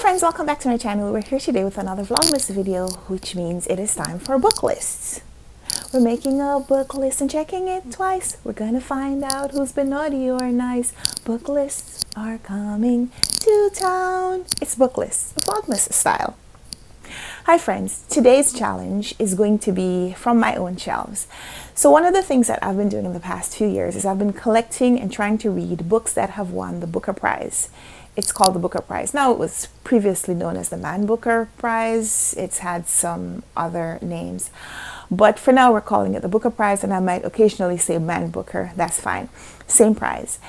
friends, welcome back to my channel. We're here today with another Vlogmas video, which means it is time for book lists. We're making a book list and checking it twice. We're gonna find out who's been naughty or nice. Book lists are coming to town. It's book lists, Vlogmas style. Hi friends, today's challenge is going to be from my own shelves. So one of the things that I've been doing in the past few years is I've been collecting and trying to read books that have won the Booker Prize. It's called the Booker Prize. Now, it was previously known as the Man Booker Prize. It's had some other names. But for now, we're calling it the Booker Prize, and I might occasionally say Man Booker. That's fine. Same prize.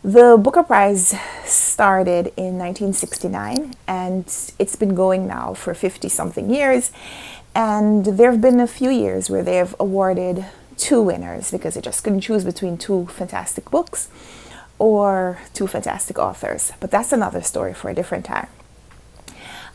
The Booker Prize started in 1969, and it's been going now for 50-something years. And there have been a few years where they have awarded two winners because they just couldn't choose between two fantastic books or two fantastic authors. But that's another story for a different time.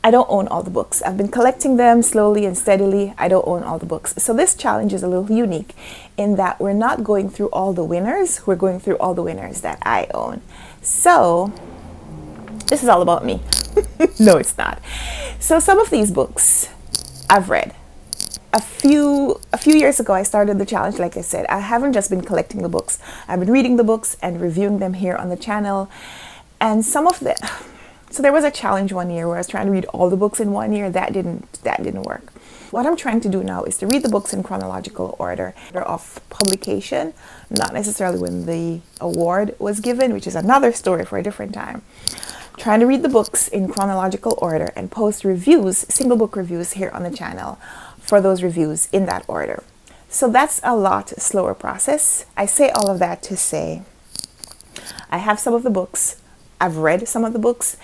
I don't own all the books. I've been collecting them slowly and steadily. I don't own all the books. So this challenge is a little unique in that we're not going through all the winners. We're going through all the winners that I own. So this is all about me. No, it's not. So some of these books I've read. A few years ago, I started the challenge. Like I said, I haven't just been collecting the books. I've been reading the books and reviewing them here on the channel. And some of the, so there was a challenge one year where I was trying to read all the books in 1 year. That didn't work. What I'm trying to do now is to read the books in chronological order of publication, not necessarily when the award was given, which is another story for a different time. Trying to read the books in chronological order and post reviews, single book reviews here on the channel for those reviews in that order. So that's a lot slower process. I say all of that to say I have some of the books. I've read some of the books.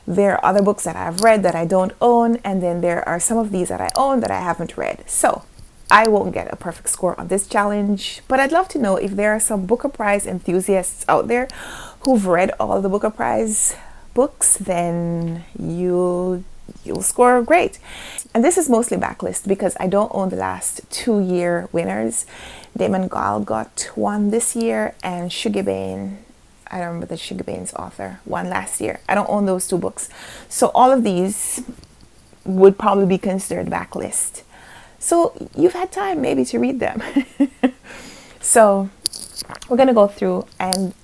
There are other books that I've read that I don't own, and then there are some of these that I own that I haven't read. So I won't get a perfect score on this challenge, but I'd love to know if there are some Booker Prize enthusiasts out there who've read all the Booker Prize books. Then you'll score great. And this is mostly backlist because I don't own the last 2-year winners. Damon Gall got one this year, and Sugar Bane, I don't remember the Sugar Bane's author, one last year. I don't own those two books. So all of these would probably be considered backlist. So you've had time maybe to read them. So we're going to go through, and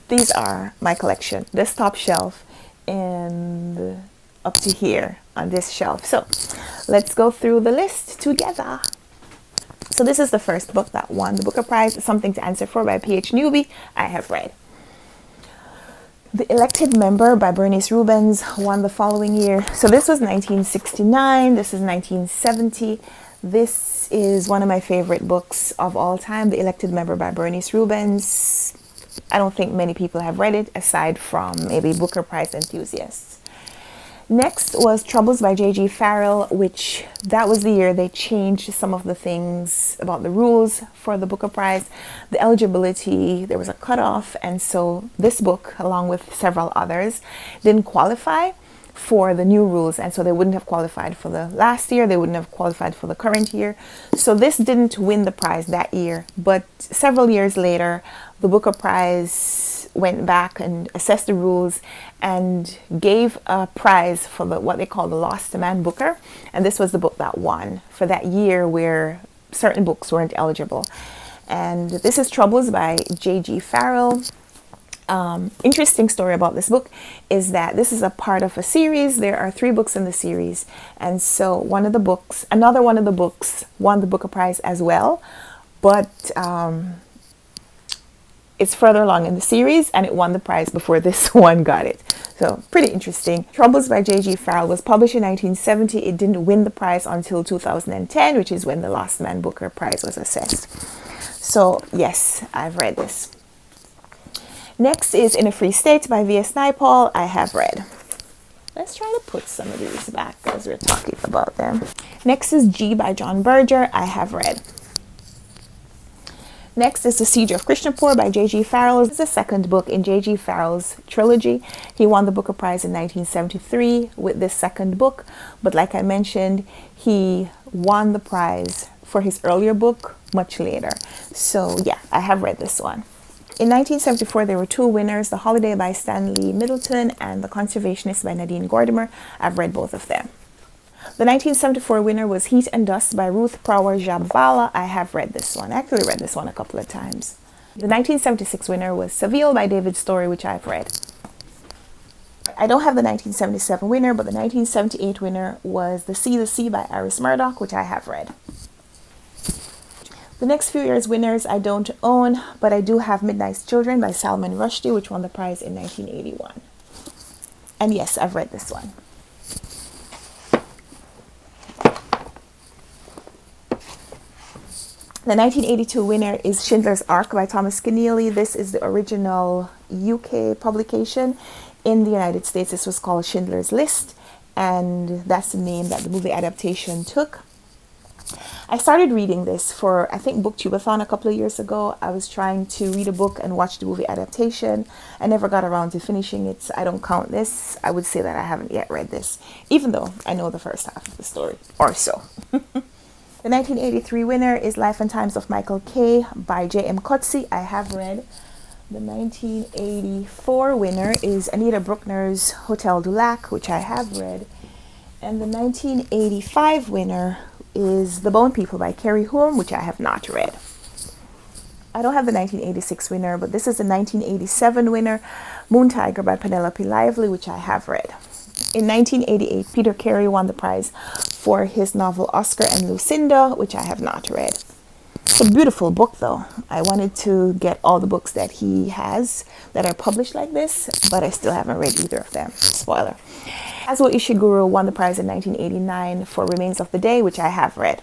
these are my collection. This top shelf and up to here on this shelf. So let's go through the list together. So this is the first book that won the Booker Prize, Something to Answer For by P.H. Newby. I have read. The Elected Member by Bernice Rubens won the following year. So this was 1969. This is 1970. This is one of my favorite books of all time, The Elected Member by Bernice Rubens. I don't think many people have read it aside from maybe Booker Prize enthusiasts. Next was Troubles by J.G. Farrell, which that was the year they changed some of the things about the rules for the Booker Prize. The eligibility, there was a cutoff, and so this book, along with several others, didn't qualify for the new rules, and so they wouldn't have qualified for the last year, they wouldn't have qualified for the current year. So this didn't win the prize that year, but several years later, the Booker Prize went back and assessed the rules and gave a prize for what they call the Lost Man Booker. And this was the book that won for that year where certain books weren't eligible. And this is Troubles by J.G. Farrell. Interesting story about this book is that this is a part of a series. There are 3 books in the series. And so another one of the books won the Booker Prize as well. But it's further along in the series, and it won the prize before this one got it. So pretty interesting. Troubles by J.G. Farrell was published in 1970. It didn't win the prize until 2010, which is when the Lost Man Booker Prize was assessed. So yes, I've read this. Next is In a Free State by V.S. Naipaul. I have read. Let's try to put some of these back as we're talking about them. Next is G by John Berger. I have read. Next is The Siege of Krishnapur by J.G. Farrell. It's the second book in J.G. Farrell's trilogy. He won the Booker Prize in 1973 with this second book. But like I mentioned, he won the prize for his earlier book much later. So yeah, I have read this one. In 1974, there were two winners, The Holiday by Stanley Middleton and The Conservationist by Nadine Gordimer. I've read both of them. The 1974 winner was Heat and Dust by Ruth Prower Jabvala. I have read this one. I actually read this one a couple of times. The 1976 winner was Seville by David Story, which I've read. I don't have the 1977 winner, but the 1978 winner was The Sea by Iris Murdoch, which I have read. The next few years' winners I don't own, but I do have Midnight's Children by Salman Rushdie, which won the prize in 1981. And yes, I've read this one. The 1982 winner is Schindler's Ark by Thomas Keneally. This is the original UK publication. In the United States, this was called Schindler's List, and that's the name that the movie adaptation took. I started reading this for, I think, Booktubeathon a couple of years ago. I was trying to read a book and watch the movie adaptation. I never got around to finishing it, so I don't count this. I would say that I haven't yet read this, even though I know the first half of the story, or so. The 1983 winner is Life and Times of Michael Kay by J.M. Coetzee. I have read. The 1984 winner is Anita Bruckner's Hotel du Lac, which I have read. And the 1985 winner is The Bone People by Carrie Hulme, which I have not read. I don't have the 1986 winner, but this is the 1987 winner, Moon Tiger by Penelope Lively, which I have read. In 1988, Peter Carey won the prize for his novel Oscar and Lucinda, which I have not read. It's a beautiful book, though. I wanted to get all the books that he has that are published like this, but I still haven't read either of them. Spoiler. Kazuo Ishiguro won the prize in 1989 for Remains of the Day, which I have read.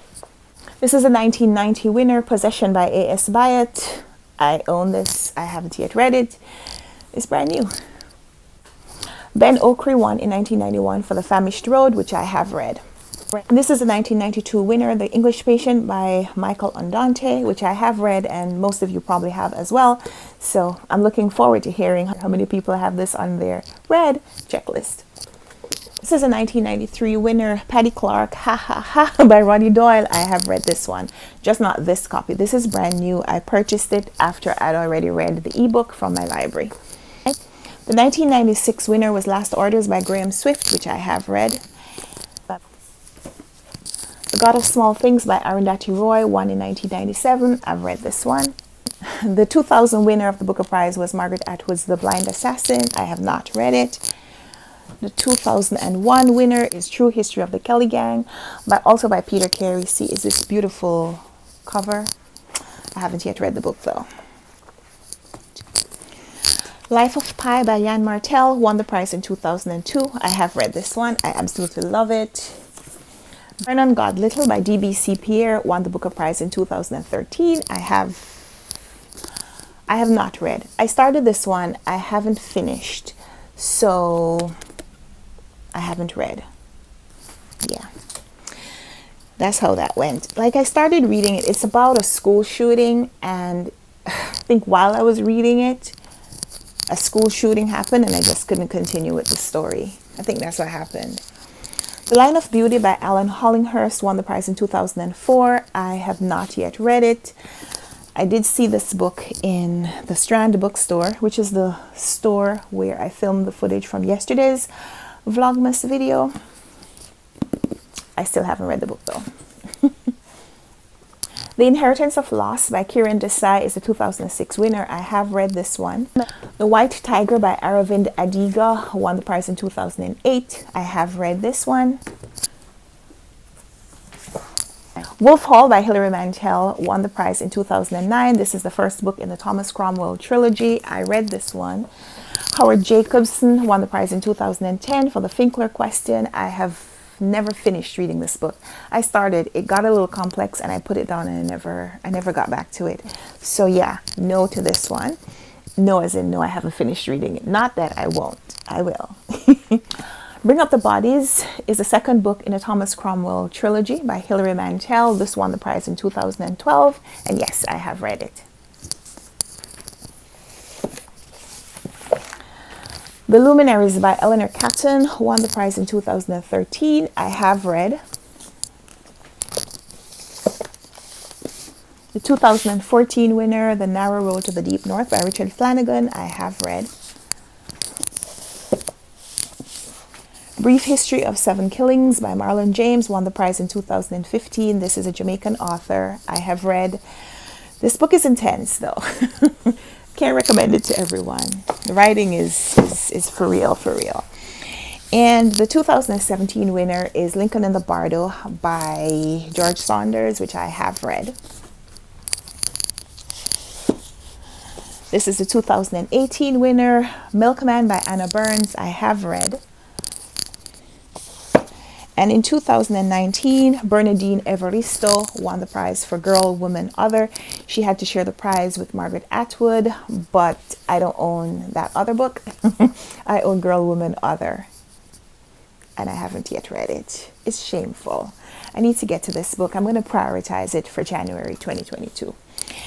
This is a 1990 winner, Possession by A.S. Byatt. I own this. I haven't yet read it. It's brand new. Ben Okri won in 1991 for The Famished Road, which I have read. And this is a 1992 winner, The English Patient by Michael Andante, which I have read, and most of you probably have as well. So I'm looking forward to hearing how many people have this on their read checklist. This is a 1993 winner, Paddy Clark, Ha Ha Ha by Roddy Doyle. I have read this one, just not this copy. This is brand new. I purchased it after I'd already read the ebook from my library. The 1996 winner was Last Orders by Graham Swift, which I have read. The God of Small Things by Arundhati Roy won in 1997. I've read this one. The 2000 winner of the Booker Prize was Margaret Atwood's The Blind Assassin. I have not read it. The 2001 winner is True History of the Kelly Gang, also by Peter Carey. See, is this beautiful cover? I haven't yet read the book, though. Life of Pi by Jan Martel won the prize in 2002. I have read this one. I absolutely love it. Burn on God Little by D.B.C. Pierre won the Booker Prize in 2013. I have not read. I started this one. I haven't finished. So I haven't read. Yeah. That's how that went. Like, I started reading it. It's about a school shooting, and I think while I was reading it, a school shooting happened and I just couldn't continue with the story. I think that's what happened. The Line of Beauty by Alan Hollinghurst won the prize in 2004. I have not yet read it. I did see this book in the Strand bookstore, which is the store where I filmed the footage from yesterday's Vlogmas video. I still haven't read the book, though. The Inheritance of Loss by Kiran Desai is the 2006 winner. I have read this one. The White Tiger by Aravind Adiga won the prize in 2008. I have read this one. Wolf Hall by Hilary Mantel won the prize in 2009. This is the first book in the Thomas Cromwell trilogy. I read this one. Howard Jacobson won the prize in 2010 for The Finkler Question. I have never finished reading this book. I started, it got a little complex, and I put it down, and I never got back to it. So yeah, no to this one. No as in no, I haven't finished reading it. Not that I won't. I will. Bring Up the Bodies is the second book in the Thomas Cromwell trilogy by Hilary Mantel. This won the prize in 2012, and yes, I have read it. The Luminaries by Eleanor Catton won the prize in 2013. I have read. The 2014 winner, The Narrow Road to the Deep North by Richard Flanagan, I have read. Brief History of Seven Killings by Marlon James won the prize in 2015. This is a Jamaican author. I have read. This book is intense though. Can't recommend it to everyone. The writing is for real, for real. And the 2017 winner is Lincoln in the Bardo by George Saunders, which I have read. This is the 2018 winner, Milkman by Anna Burns. I have read. And in 2019, Bernadine Evaristo won the prize for Girl, Woman, Other. She had to share the prize with Margaret Atwood, but I don't own that other book. I own Girl, Woman, Other, and I haven't yet read it. It's shameful. I need to get to this book. I'm going to prioritize it for January 2022.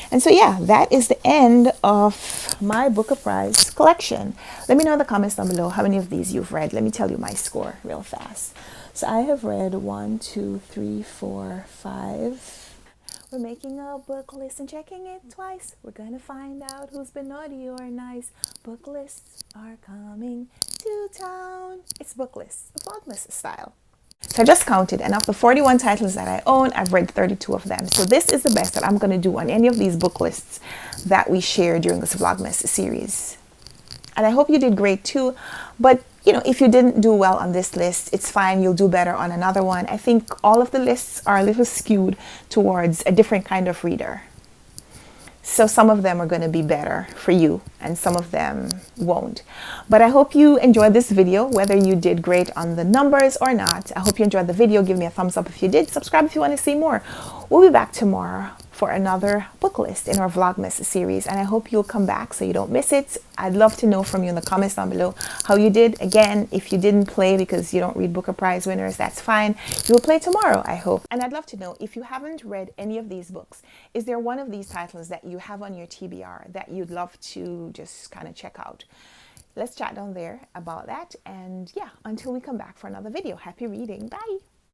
And so yeah, that is the end of my Booker Prize collection. Let me know in the comments down below how many of these you've read. Let me tell you my score real fast. So I have read 1, 2, 3, 4, 5. We're making a book list and checking it twice. We're gonna find out who's been naughty or nice. Book lists are coming to town. It's book lists, VLOGMAS style. So I just counted, and of the 41 titles that I own, I've read 32 of them. So this is the best that I'm going to do on any of these book lists that we share during this VLOGMAS series. And I hope you did great too. But, you know, if you didn't do well on this list, it's fine. You'll do better on another one. I think all of the lists are a little skewed towards a different kind of reader. So some of them are going to be better for you and some of them won't. But I hope you enjoyed this video, whether you did great on the numbers or not. I hope you enjoyed the video. Give me a thumbs up if you did. Subscribe if you want to see more. We'll be back tomorrow for another book list in our VLOGMAS series. And I hope you'll come back so you don't miss it. I'd love to know from you in the comments down below how you did. Again, if you didn't play because you don't read Booker Prize winners, that's fine. You'll play tomorrow, I hope. And I'd love to know, if you haven't read any of these books, is there one of these titles that you have on your TBR that you'd love to just kind of check out? Let's chat down there about that. And yeah, until we come back for another video, happy reading. Bye.